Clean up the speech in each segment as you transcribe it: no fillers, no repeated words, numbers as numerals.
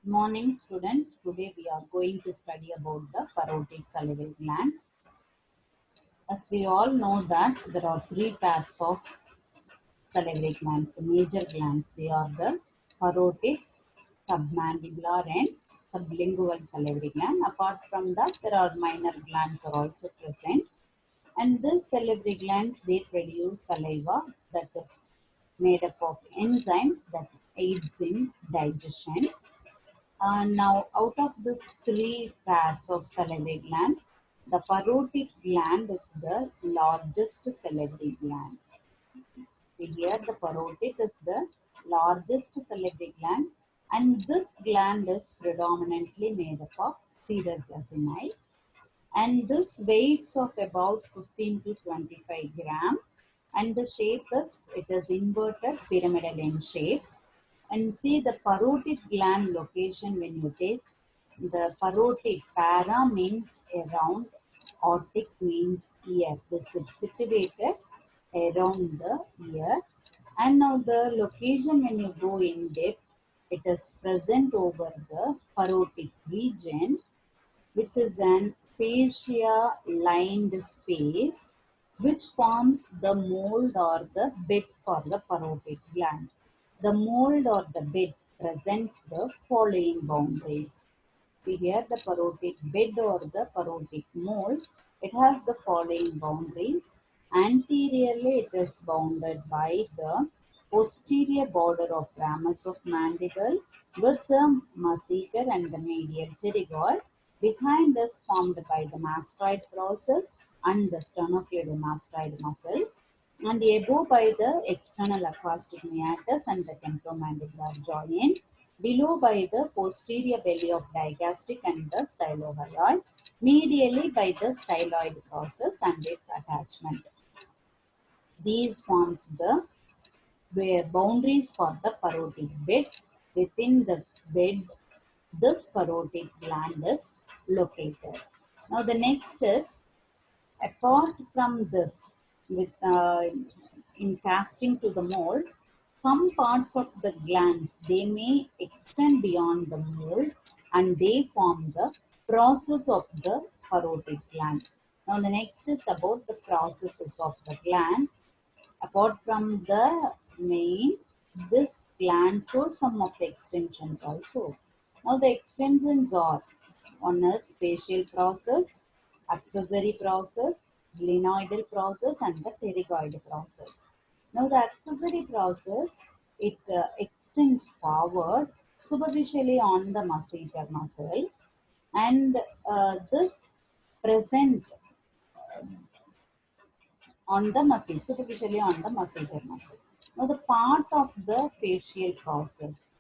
Morning students, today we are going to study about the parotid salivary gland. As we all know that there are three pairs of salivary glands, major glands. They are the parotid, submandibular and sublingual salivary gland. Apart from that, there are minor glands are also present. And these salivary glands, they produce saliva that is made up of enzymes that aids in digestion. Now, out of these three pairs of salivary gland, the parotid gland is the largest salivary gland. See here, the parotid is the largest salivary gland, and this gland is predominantly made up of serous acini, and this weights of about 15 to 25 gram, and the shape is it is inverted pyramidal in shape. And see the parotid gland location when you take the parotid. Para means around, otic means ear. This is situated around the ear. And now the location when you go in depth, it is present over the parotid region, which is an fascia lined space which forms the mold or the bed for the parotid gland. The mold or the bed presents the following boundaries. See here the parotid bed or the parotid mold. It has the following boundaries. Anteriorly, it is bounded by the posterior border of ramus of mandible with the masseter and the medial pterygoid. Behind is formed by the mastoid process and the sternocleidomastoid muscle, and above by the external acoustic meatus and the temporomandibular joint, below by the posterior belly of digastric and the stylohyoid, medially by the styloid process and its attachment. These forms the boundaries for the parotid bed. Within the bed, this parotid gland is located. Now the next is, apart from this, with in casting to the mold, some parts of the glands they may extend beyond the mold and they form the process of the parotid gland. Now the next is about the processes of the gland. Apart from the main, this gland shows some of the extensions also. Now the extensions are, one is facial process, accessory process, glenoidal process and the pterygoid process. Now the accessory process, it extends forward superficially on the masseter muscle, and this present on the muscle, superficially on the masseter muscle. Now the part of the facial process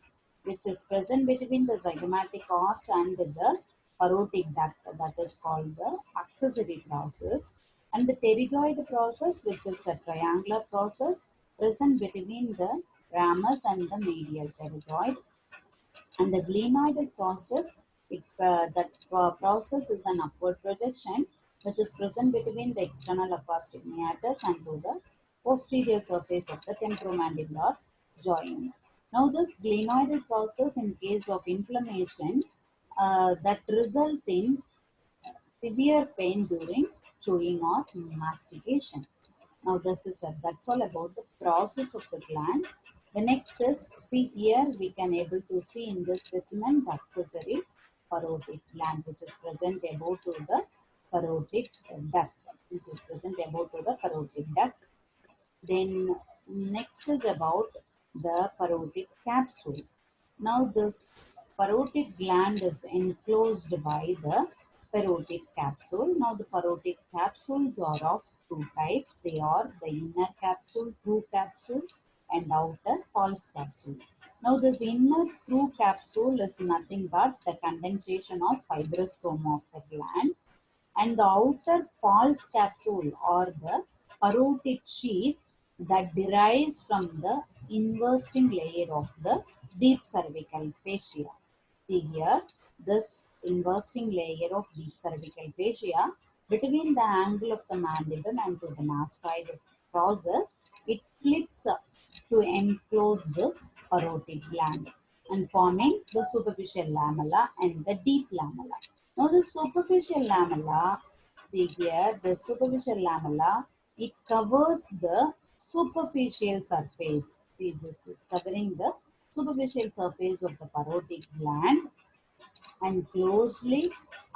which is present between the zygomatic arch and the parotid duct, that is called the accessory process, and the pterygoid process, which is a triangular process present between the ramus and the medial pterygoid, and the glenoidal process, that process is an upward projection which is present between the external acoustic meatus and to the posterior surface of the temporomandibular joint. Now, this glenoidal process, in case of inflammation, that result in severe pain during chewing or mastication. Now that's all about the process of the gland. The next is, see here we can able to see in this specimen the accessory parotid gland which is present above to the parotid duct, which is present above to the parotid duct. Then next is about the parotid capsule. Now this parotid gland is enclosed by the parotid capsule. Now the parotid capsules are of two types. They are the inner capsule, true capsule, and outer false capsule. Now this inner true capsule is nothing but the condensation of fibrosome of the gland, and the outer false capsule or the parotid sheath that derives from the investing layer of the deep cervical fascia. See here, this investing layer of deep cervical fascia between the angle of the mandible and to the mastoid process, it flips up to enclose this parotid gland. and forming the superficial lamella and the deep lamella. Now the superficial lamella, see here, the superficial lamella, it covers the superficial surface. See, this is covering the superficial surface of the parotid gland and closely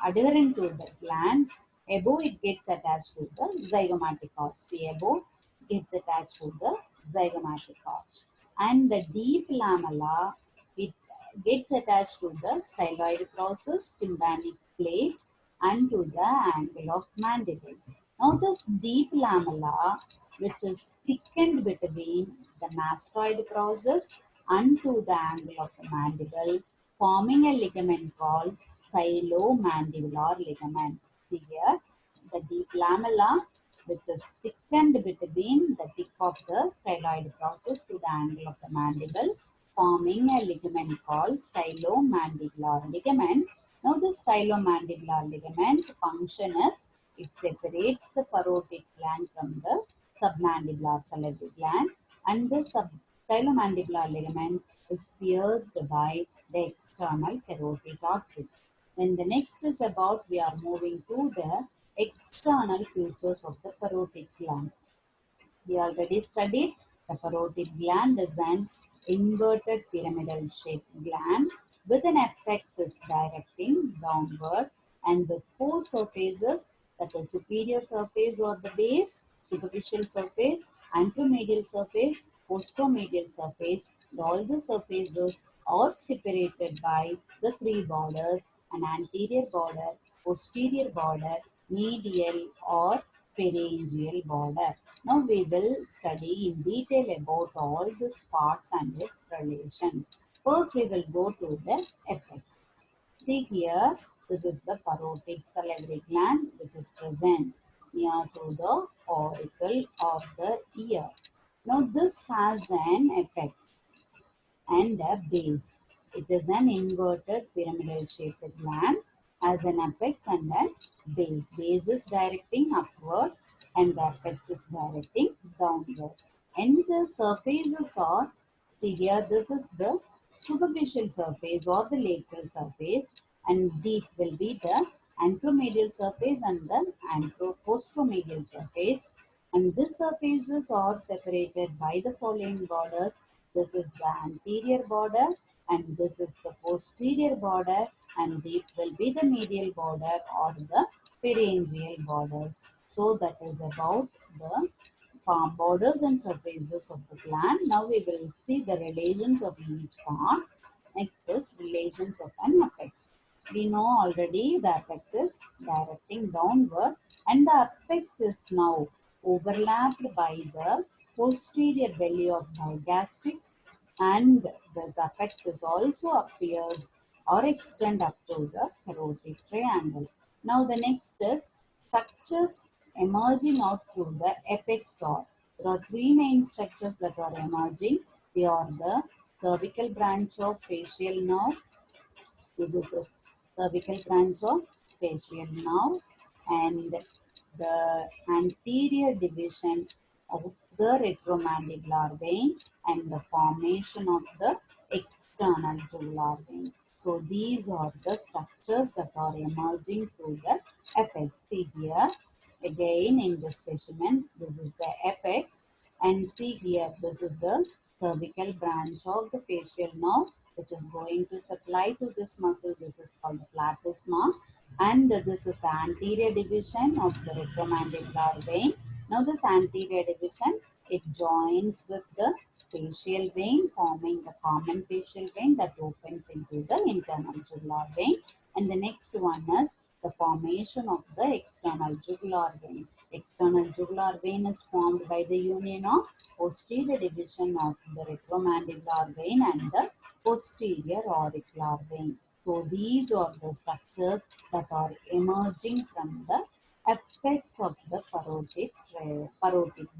adherent to the gland. Above it gets attached to the zygomatic arch. See, above gets attached to the zygomatic arch. And the deep lamella, it gets attached to the styloid process, tympanic plate, and to the angle of mandible. Now this deep lamella, which is thickened between the mastoid process and to the angle of the mandible, forming a ligament called stylomandibular ligament. See here, the deep lamella, which is thickened between the tip of the styloid process to the angle of the mandible, forming a ligament called stylomandibular ligament. Now, the stylomandibular ligament function is it separates the parotid gland from the submandibular salivary gland, and the stylomandibular ligament is pierced by the external carotid artery. Then the next is about we are moving to the external features of the parotid gland. We already studied the parotid gland is an inverted pyramidal shaped gland with an apex is directing downward and with four surfaces, that is superior surface or the base, superficial surface, anteromedial surface, posteromedial surface. All the surfaces are separated by the three borders: an anterior border, posterior border, medial or pharyngeal border. Now we will study in detail about all these parts and its relations. First we will go to the apex. See here, this is the parotid salivary gland which is present near to the auricle of the ear. Now this has an apex and a base. It is an inverted pyramidal shaped gland as an apex and a base. Base is directing upward and the apex is directing downward. And the surfaces are, see here, this is the superficial surface or the lateral surface, and deep will be the anteromedial surface and the posteromedial surface. And these surfaces are separated by the following borders. This is the anterior border and this is the posterior border, and deep will be the medial border or the pharyngeal borders. So that is about the borders and surfaces of the gland. Now we will see the relations of each part. Next is relations of an apex. We know already the apex is directing downward and the apex is now overlapped by the posterior belly of digastric, and this apex is also appears or extend up to the carotid triangle. Now the next is structures emerging out through the apex are. There are three main structures that are emerging. They are the cervical branch of facial nerve. So this is cervical branch of facial nerve and the anterior division of the retromandibular vein and the formation of the external jugular vein. So these are the structures that are emerging through the apex. See here, again in the specimen, this is the apex, and see here, this is the cervical branch of the facial nerve which is going to supply to this muscle. This is called the platysma, and this is the anterior division of the retromandibular vein. Now this anterior division, it joins with the facial vein, forming the common facial vein that opens into the internal jugular vein. And the next one is the formation of the external jugular vein. External jugular vein is formed by the union of posterior division of the retromandibular vein and the posterior auricular vein. So these are the structures that are emerging from the apex of the parotid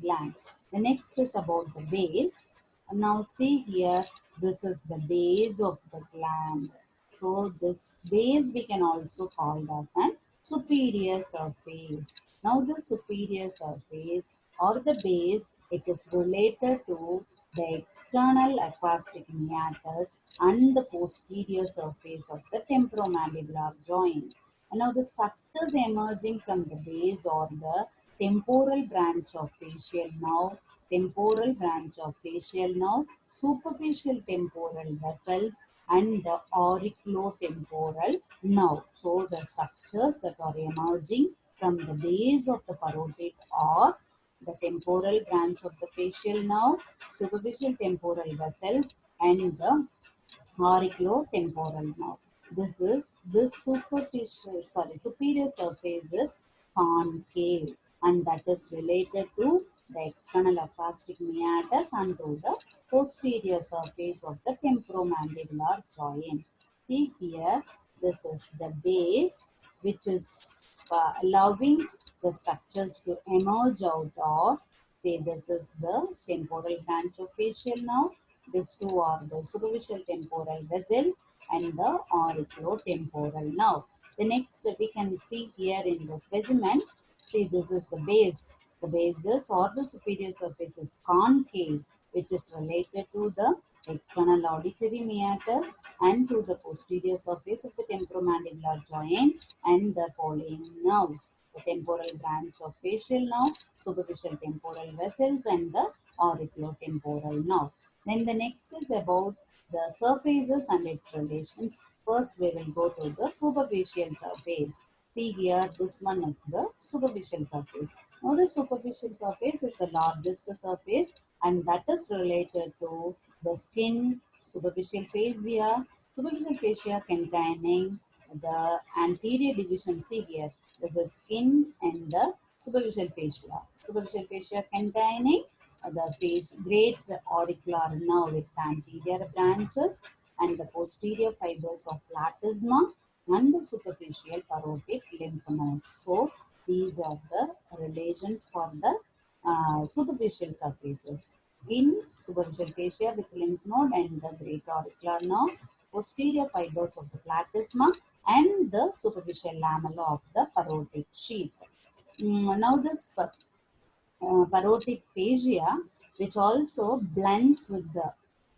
gland. The next is about the base. Now see here, this is the base of the gland. So this base we can also call as an superior surface. Now the superior surface or the base, it is related to the external acoustic meatus, and the posterior surface of the temporomandibular joint. And now the structures emerging from the base or the temporal branch of facial nerve, superficial temporal vessels, and the auriculotemporal nerve. So the structures that are emerging from the base of the parotid are the temporal branch of the facial nerve, superficial temporal vessels, and the auriculotemporal nerve. This superior surface is concave, and that is related to the external acoustic meatus and to the posterior surface of the temporomandibular joint. See here, this is the base which is allowing the structures to emerge out of. Say this is the temporal branch of facial nerve. These two are the superficial temporal vessel and the auriculotemporal nerve. The next we can see here in the specimen. See, this is the base. The basis or the superior surface is concave, which is related to the external auditory meatus and to the posterior surface of the temporomandibular joint and the following nerves: the temporal branch of facial nerve, superficial temporal vessels, and the auriculotemporal nerve. Then the next is about the surfaces and its relations. First, we will go to the superficial surface. See here, this one is the superficial surface. Now, the superficial surface is the largest surface, and that is related to the skin, superficial fascia containing the anterior division. See here, there is the skin and the superficial fascia. Superficial fascia containing the face, great auricular nerve, its anterior branches, and the posterior fibers of platysma and the superficial parotid lymph nodes. So these are the relations for the superficial surfaces. Skin, superficial fascia with lymph node and the great auricular nerve, posterior fibers of the platysma, and the superficial lamella of the parotid sheath. Now this parotid fascia, which also blends with the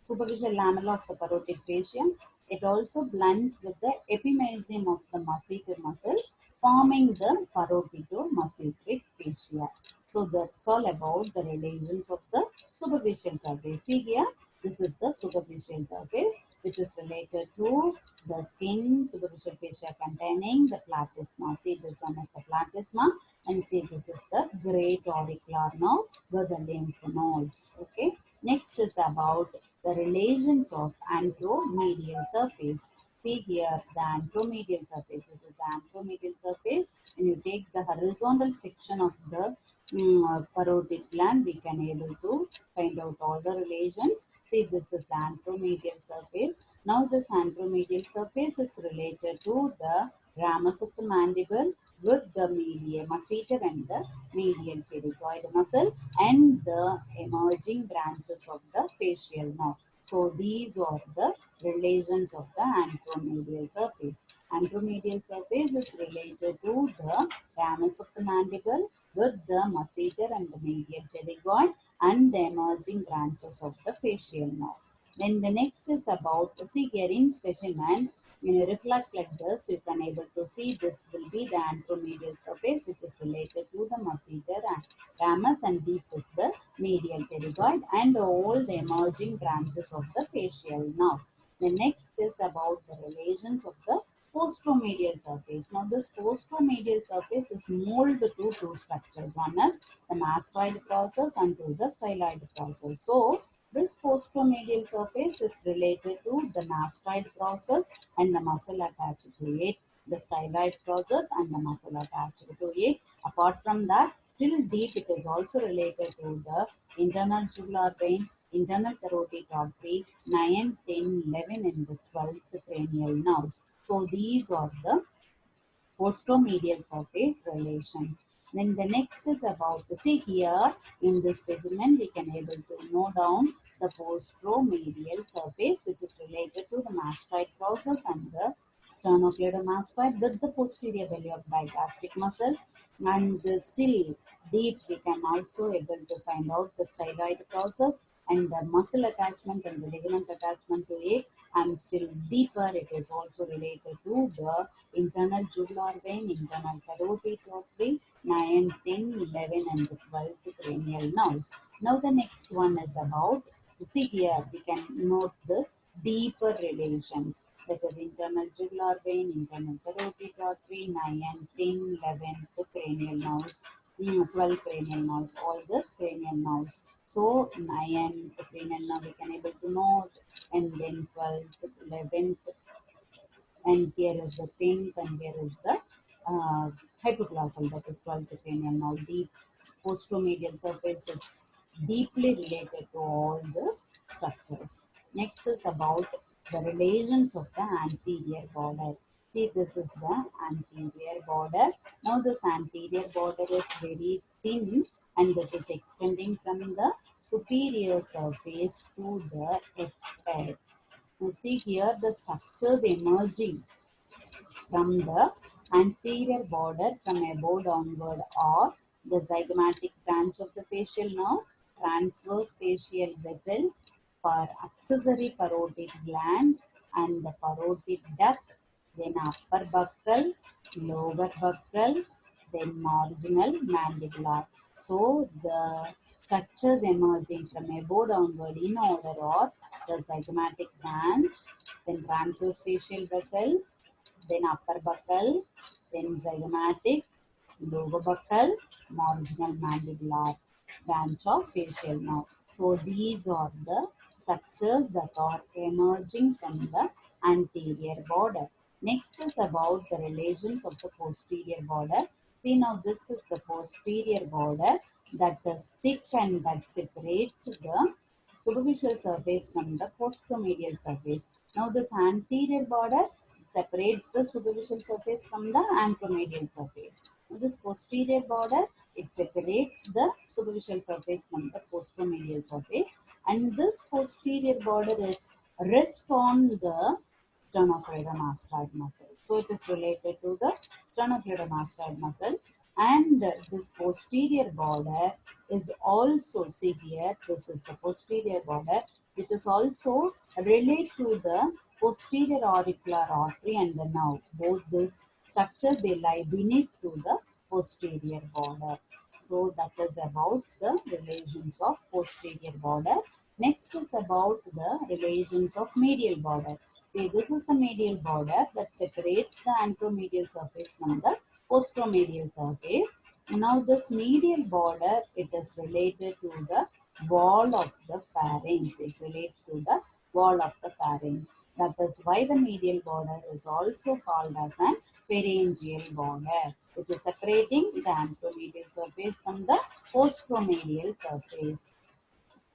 superficial lamella of the parotid fascia. It also blends with the epimysium of the masseter muscle, forming the parotidomasseteric fascia. So that's all about the relations of the superficial surface. See here, this is the superficial surface, which is related to the skin, superficial fascia containing the platysma. See, this one is the platysma, and see, this is the great auricular nerve with the lymph nodes. Okay. Next is about the relations of anteromedial surface. See here, the anteromedial surface. This is the anteromedial surface. When you take the horizontal section of the parotid gland, we can able to find out all the relations. See, this is the anteromedial surface. Now, this anteromedial surface is related to the ramus of the mandible with the medial masseter and the medial pterygoid muscle and the emerging branches of the facial nerve. So these are the relations of the anteromedial surface. Anteromedial surface is related to the ramus of the mandible with the masseter and the medial pterygoid and the emerging branches of the facial nerve. Then the next is about, see here in specimen, when you reflect like this, you can able to see this will be the anteromedial surface, which is related to the masseter and ramus and deep with the medial pterygoid and all the emerging branches of the facial nerve. The next is about the relations of the posteromedial surface. Now this posteromedial surface is molded to two structures. One is the mastoid process and two the styloid process. So this posteromedial surface is related to the mastoid process and the muscle attached to it, the styloid process and the muscle attached to it. Apart from that, still deep, it is also related to the internal jugular vein, internal carotid artery, 9, 10, 11, and the 12th cranial nerves. So these are the posteromedial surface relations. Then the next is about the, see here in this specimen we can able to note down the posteromedial surface, which is related to the mastoid process and the sternocleidomastoid with the posterior belly of digastric muscle, and still deep, we can also able to find out the styloid process and the muscle attachment and the ligament attachment to it. And still deeper, it is also related to the internal jugular vein, internal carotid artery, 9, 10, 11, and the 12th cranial nerves. Now the next one is about, see here, we can note this deeper relations. That is internal jugular vein, internal carotid artery, 9 and 10, 11th cranial nerves, 12 cranial nerves, all this cranial nerves. So 9 cranial nerve we can able to note, and then 12th, 11th, and here is the 10th, and here is the hypoglossal, that is 12th cranial nerve. Deep posteromedial surface is deeply related to all these structures. Next is about the relations of the anterior border. See, this is the anterior border. Now this anterior border is very thin and this is extending from the superior surface to the apex. You see here the structures emerging from the anterior border from above downward are the zygomatic branch of the facial nerve, transverse facial vessels for accessory parotid gland and the parotid duct, then upper buccal, lower buccal, then marginal mandibular. So the structures emerging from above downward in order are the zygomatic branch, then transverse facial vessels, then upper buccal, then zygomatic, lower buccal, marginal mandibular branch of facial nerve. So these are the structures that are emerging from the anterior border. Next is about the relations of the posterior border. See, now this is the posterior border that is thick and that separates the superficial surface from the posteromedial surface. Now this anterior border separates the superficial surface from the anteromedial surface. Now this posterior border, it separates the superficial surface from the posteromedial surface, and this posterior border is rest on the sternocleidomastoid muscle. So it is related to the sternocleidomastoid muscle, and this posterior border is also, see here, this is the posterior border, which is also related to the posterior auricular artery and the nerve. Both this structure, they lie beneath to the posterior border. So that is about the relations of posterior border. Next is about the relations of medial border. See, this is the medial border that separates the anteromedial surface from the posteromedial surface. Now this medial border, it is related to the wall of the pharynx. It relates to the wall of the pharynx. That is why the medial border is also called as an pharyngeal border, which is separating the anteromedial surface from the posteromedial surface.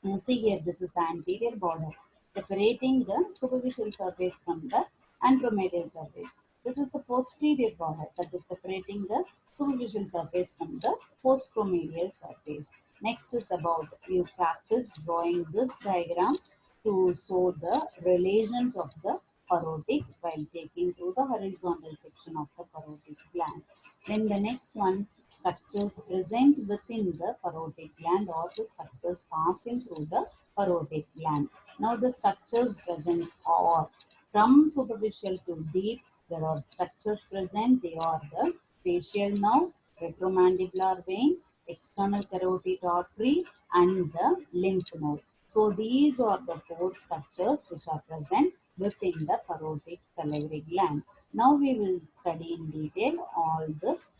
You see here, this is the anterior border separating the superficial surface from the anteromedial surface. This is the posterior border that is separating the superficial surface from the posteromedial surface. Next is about, you practice drawing this diagram to show the relations of the parotid while taking to the horizontal section of the parotid gland. Then the next one, structures present within the parotid gland or the structures passing through the parotid gland. Now the structures present are from superficial to deep. There are structures present. They are the facial nerve, retromandibular vein, external carotid artery, and the lymph node. So these are the four structures which are present within the parotid salivary gland. Now we will study in detail all this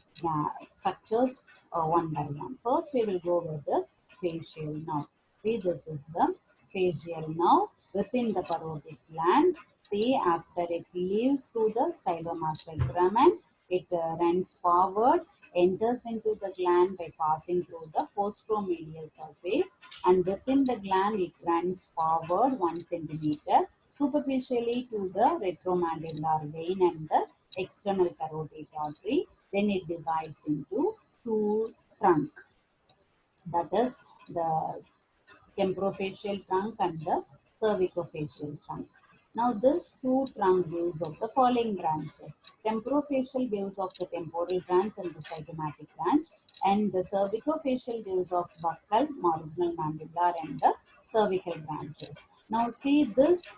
structures one by one. First we will go with this facial nerve. See, this is the facial nerve within the parotid gland. See, after it leaves through the stylomastoid foramen, it runs forward, enters into the gland by passing through the posteromedial surface, and within the gland it runs forward 1 centimeter superficially to the retromandibular vein and the external carotid artery. Then it divides into two trunk, that is the temporofacial trunk and the cervicofacial trunk. Now this two trunk gives of the following branches. Temporofacial gives of the temporal branch and the zygomatic branch, and the cervicofacial gives of buccal, marginal mandibular and the cervical branches. Now see this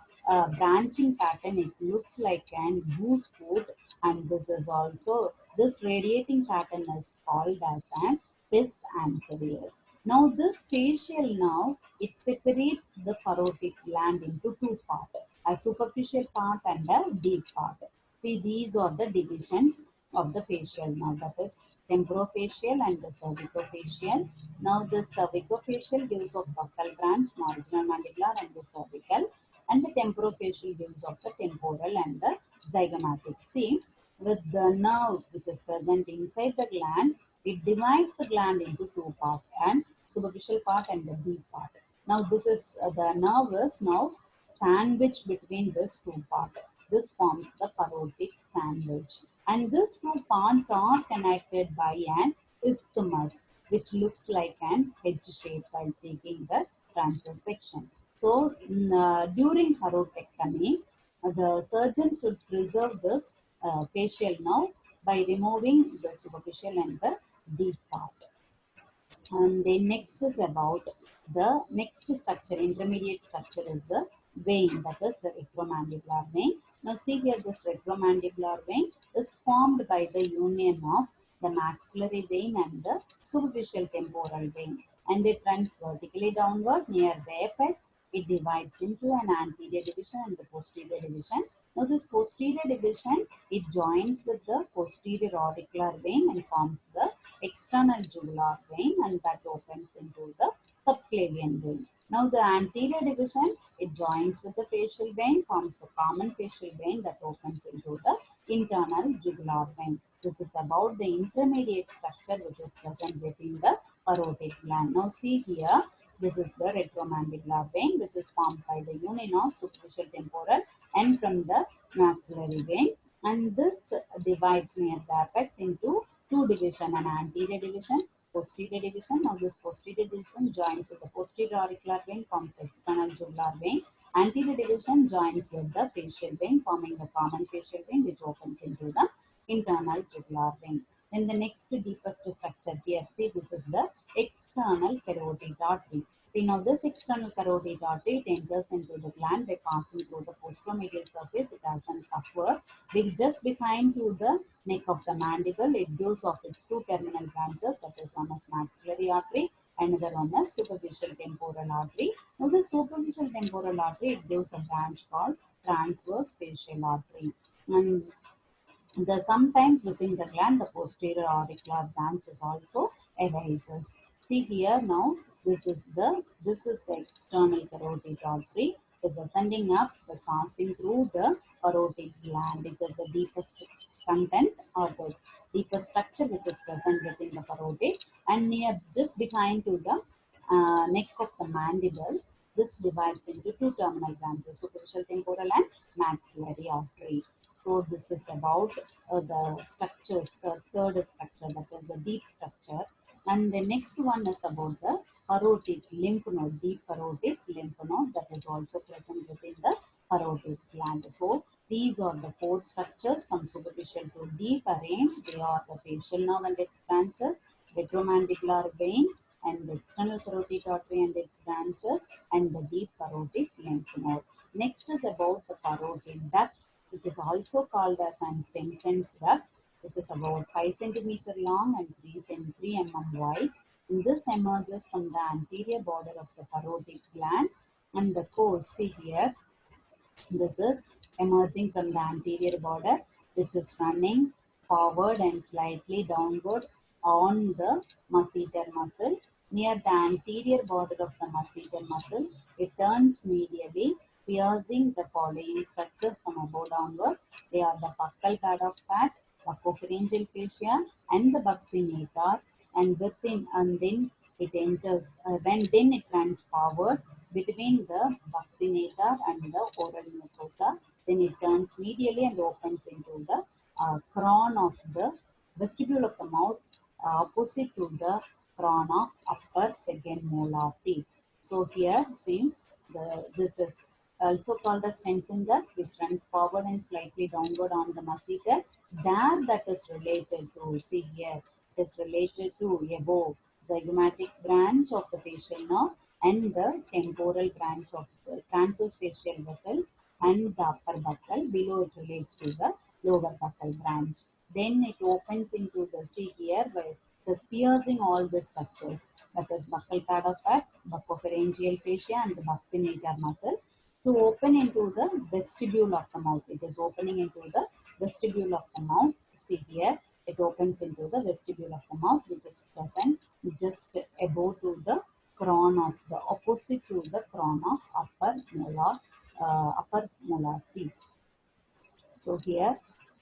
branching pattern, it looks like an goose foot, and this is also, this radiating pattern is called as an pes ancillarius. Now this facial, now it separates the parotid gland into two parts, a superficial part and a deep part. See, these are the divisions of the facial nerve, that is temporofacial and the cervicofacial. Now the cervicofacial gives of buccal branch, marginal mandibular and the cervical, and the temporofacial gives of the temporal and the zygomatic. See, with the nerve which is present inside the gland, it divides the gland into two parts, and superficial part and the deep part. Now this is the nerve is now sandwiched between these two parts. This forms the parotid sandwich. And these two parts are connected by an isthmus, which looks like an H shape while taking the transverse section. So during parotectomy, the surgeon should preserve this facial nerve by removing the superficial and the deep part. And then next is about the next structure, intermediate structure is the vein, that is the retromandibular vein. Now see here, this retromandibular vein is formed by the union of the maxillary vein and the superficial temporal vein, and it runs vertically downward near the apex. It divides into an anterior division and the posterior division. Now this posterior division, it joins with the posterior auricular vein and forms the external jugular vein, and that opens into the subclavian vein. Now the anterior division, it joins with the facial vein, forms the common facial vein that opens into the internal jugular vein. This is about the intermediate structure which is present within the parotid gland. Now see here, this is the retromandibular vein which is formed by the union of superficial temporal and from the maxillary vein, and this divides near the apex into two division, an anterior division, posterior division. Now this posterior division joins with the posterior auricular vein, forms the external jugular vein. Anterior division joins with the facial vein, forming the common facial vein which opens into the internal jugular vein. Then the next deepest structure here, see, this is the external carotid artery. See, now this external carotid artery, it enters into the gland by passing through the posteromedial surface. It has an upward, just behind to the neck of the mandible. It gives off its two terminal branches, that is one as maxillary artery, another one as superficial temporal artery. Now the superficial temporal artery, it gives a branch called transverse facial artery. And the sometimes within the gland, the posterior auricular branch is also arises. See here now, this is the external carotid artery. It's ascending up by passing through the parotid gland. It is the deepest content or the deepest structure which is present within the parotid, and near just behind to the neck of the mandible. This divides into two terminal branches, superficial temporal and maxillary artery. So this is about the structures, the third structure, that is the deep structure. And the next one is about the parotid lymph node, deep parotid lymph node, that is also present within the parotid gland. So these are the four structures from superficial to deep arranged. They are the facial nerve and its branches, retromandibular vein, and the external carotid artery and its branches, and the deep parotid lymph node. Next is about the parotid duct, which is also called as an Swenson's duct, which is about 5 centimeter long and 3 mm wide. And this emerges from the anterior border of the parotid gland, and the course, see here, this is emerging from the anterior border, which is running forward and slightly downward on the masseter muscle. Near the anterior border of the masseter muscle, it turns medially, piercing the following structures from above downwards. They are the buccal pad of fat, buccopharyngeal fascia, and the buccinator. And within, and then it enters, then it runs forward between the buccinator and the oral mucosa. Then it turns medially and opens into the crown of the vestibule of the mouth, opposite to the crown of upper second molar teeth. So here, see, this is also called as tension duct, which runs forward and slightly downward on the masseter. That is related to, see here, it is related to above zygomatic branch of the facial nerve and the temporal branch of the transverse vessels and the upper buccal. Below it relates to the lower buccal branch. Then it opens into the, see here, where thus piercing all the structures, that is buccal pad of fat, buccopharyngeal fascia and the buccinator muscle to open into the vestibule of the mouth. It is opening into the vestibule of the mouth. See here, it opens into the vestibule of the mouth, which is present just above to the crown of the opposite to the crown of upper molar teeth. So here,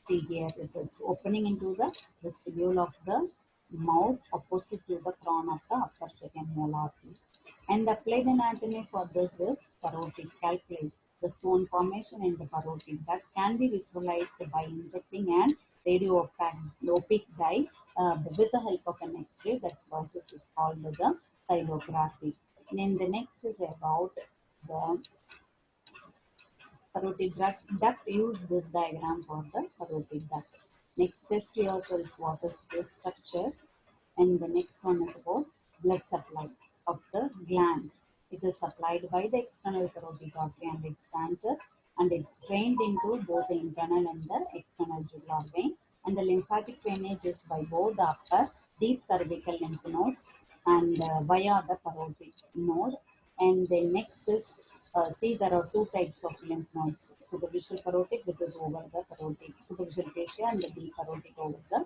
see here, it is opening into the vestibule of the mouth opposite to the crown of the upper second molar teeth. And the applied anatomy for this is parotid calculate. The stone formation in the parotid duct can be visualized by injecting an radiopaque dye with the help of an X-ray. That process is called the xylography. Then the next is about the parotid duct. Use this diagram for the parotid duct. Next, test yourself what is this structure. And the next one is about blood supply of the gland. It is supplied by the external carotid artery and its branches, and it's drained into both the internal and the external jugular vein. And the lymphatic drainage is by both the upper deep cervical lymph nodes and via the parotid node. And then next is see, there are two types of lymph nodes: superficial parotid, which is over the parotid, superficial fascia, and the deep parotid over the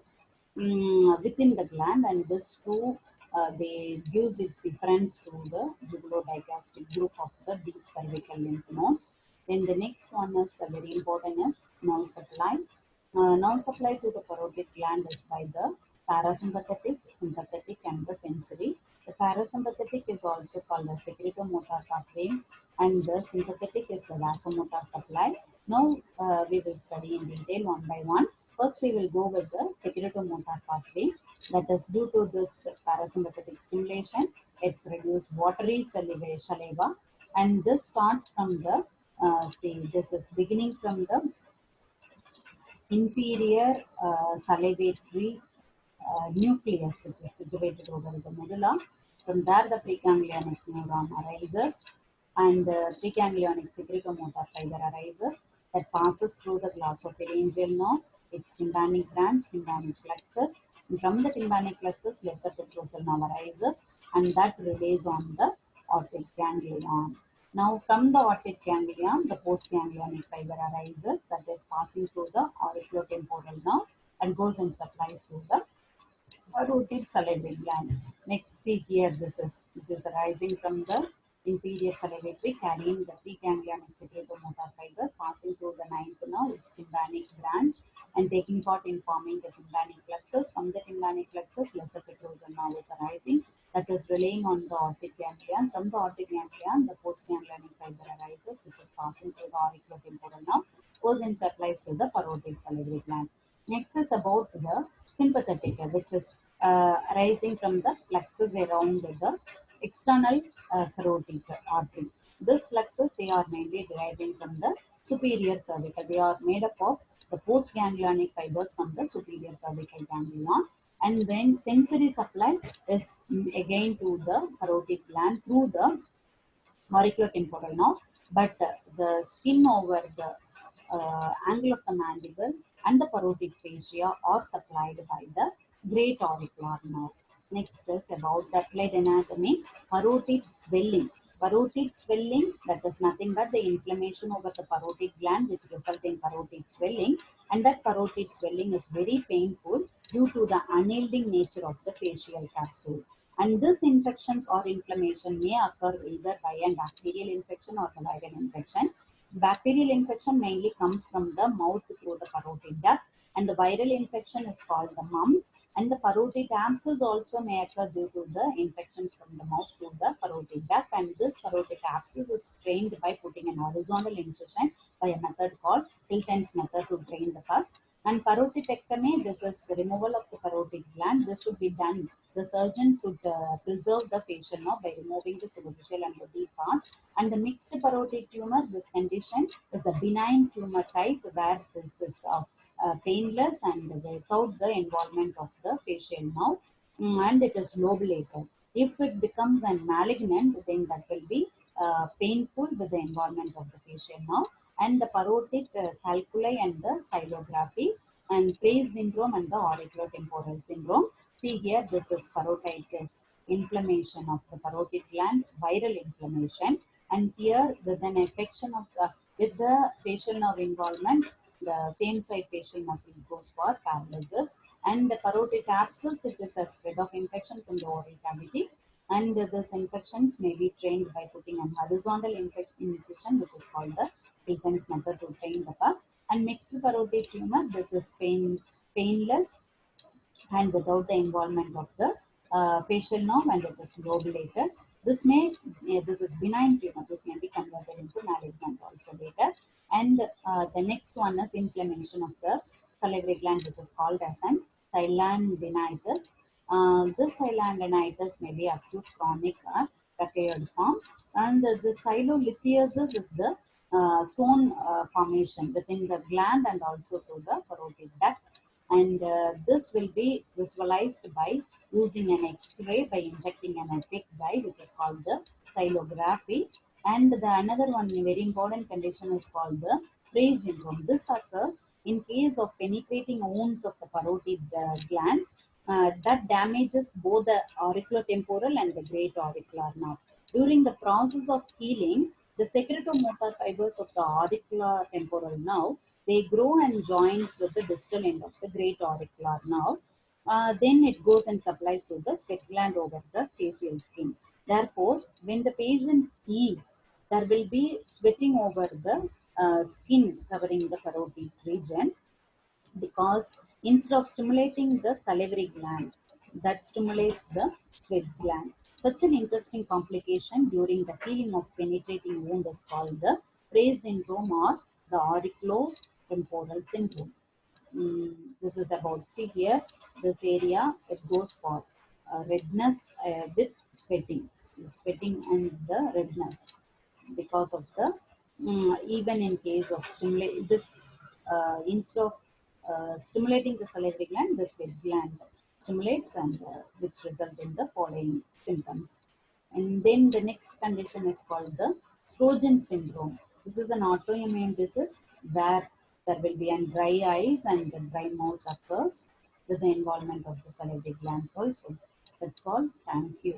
within the gland, and this too they gives its reference to the jugulodigastric group of the deep cervical lymph nodes. Then the next one is very important is nerve supply. Nerve supply to the parotid gland is by the parasympathetic, sympathetic, and the sensory. The parasympathetic is also called the secretomotor pathway, and the sympathetic is the vasomotor supply. Now we will study in detail one by one. First, we will go with the secretomotor pathway. That is due to this parasympathetic stimulation, it produces watery saliva, and this starts from the see, this is beginning from the inferior salivatory nucleus, which is situated over the medulla. From there, the preganglionic neuron arises, and the preganglionic secretomotor fiber arises that passes through the glossopharyngeal nerve, its tympanic branch, tympanic plexus. And from the tympanic plexus, lesser petrosal nerve arises, and that relays on the aortic ganglion. Now, from the aortic ganglion, the postganglionic fiber arises that is passing through the auriculotemporal nerve and goes and supplies to the parotid salivary gland. Next, see here, it is arising from the inferior salivatory, carrying the preganglionic secretomotor fibers, passing through the ninth nerve, its tympanic branch, and taking part in forming the tympanic plexus. From the tympanic plexus, lesser petrosal nerve is arising, that is relying on the aortic ganglion. From the aortic ganglion, the postganglionic fiber arises, which is passing through the auriculotemporal nerve, goes and supplies to the parotid salivary gland. Next is about the sympathetic, which is arising from the plexus around the external carotid artery. This plexus, they are mainly deriving from the superior cervical. They are made up of the postganglionic fibers from the superior cervical ganglion. And then sensory supply is again to the parotid gland through the auriculotemporal nerve, but the skin over the angle of the mandible and the parotid fascia are supplied by the great auricular nerve. Next is about the applied anatomy, parotid swelling. Parotid swelling, that is nothing but the inflammation over the parotid gland which result in parotid swelling, and that parotid swelling is very painful due to the unyielding nature of the facial capsule. And this infections or inflammation may occur either by a bacterial infection or a viral infection. Bacterial infection mainly comes from the mouth through the parotid duct, and the viral infection is called the mumps. And the parotid abscess also may occur due to the infections from the mouth through the parotid duct. And this parotid abscess is drained by putting an horizontal incision by a method called Hilton's method to drain the pus. And parotidectomy, this is the removal of the parotid gland. This should be done the surgeon should preserve the facial nerve by removing the superficial and the deep part. And the mixed parotid tumor, this condition is a benign tumor type where this is painless and without the involvement of the facial nerve, and it is lobulated. If it becomes a malignant, then that will be painful with the involvement of the facial nerve. And the parotid calculi and the xylography, and Praise syndrome and the auriculotemporal syndrome. See here, this is parotitis, inflammation of the parotid gland, viral inflammation, and here with an affection of with the facial nerve involvement, the same side facial muscle goes for paralysis, and the parotid abscess, it is a spread of infection from the oral cavity, and these infections may be trained by putting an horizontal incision, which is called the Pilkins method to train the pus. And mixed parotid tumor, this is painless and without the involvement of the facial nerve, and it is lobulated. This is benign tumor. This may be converted into malignant also later. And the next one is inflammation of the salivary gland, which is called as an sialadenitis. This sialadenitis may be acute, chronic, or recurrent form. And the silolithiasis is the stone formation within the gland and also through the parotid duct, and this will be visualized by using an X-ray by injecting an epic dye, which is called the xylography. And the another one very important condition is called the Frey syndrome. This occurs in case of penetrating wounds of the parotid gland that damages both the auriculotemporal and the great auricular nerve. During the process of healing, the secretomotor fibers of the auriculotemporal nerve, they grow and joins with the distal end of the great auricular nerve. Then it goes and supplies to the sweat gland over the facial skin. Therefore, when the patient heals, there will be sweating over the skin covering the parotid region, because instead of stimulating the salivary gland, that stimulates the sweat gland. Such an interesting complication during the healing of penetrating wound is called the Frey syndrome or the auriculotemporal syndrome. This is about, see here, this area, it goes for redness with sweating and the redness because of the, even in case of stimulate this, instead of stimulating the salivary gland, the sweat gland stimulates, and which result in the following symptoms. And then the next condition is called the Sjögren syndrome. This is an autoimmune disease where there will be an dry eyes and the dry mouth occurs with the involvement of the salivary glands also. That's all. Thank you.